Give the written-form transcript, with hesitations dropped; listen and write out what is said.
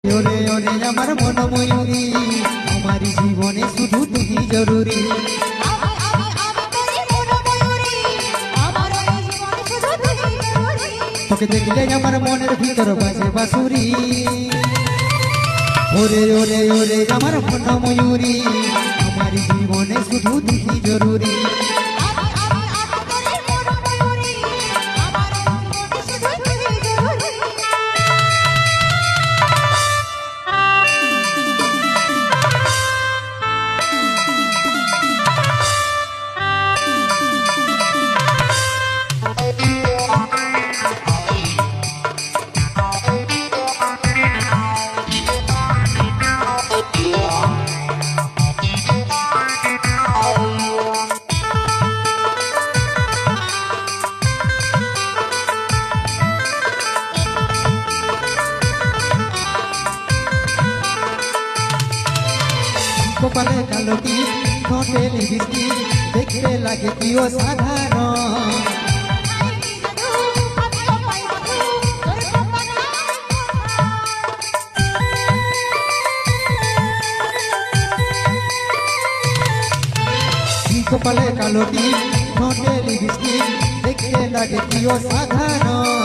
ওরে ওরে আমার মন ময়ূরী, আমার জীবনে শুধু তুমি জরুরি। তোকে দেখলে আমার মনের ভিতর বাজে বাঁশুরি। ওরে ওরে ওরে আমার মন ময়ূরী, আমার জীবনে শুধু তুমি জরুরি। কপালে কালো টিপ, ঠোঁটে লিপস্টিক, দেখতে লাগে কি অসাধারণ। কপালে কালো টিপ, ঠোঁটে লিপস্টিক, দেখতে লাগে কি অসাধারণ।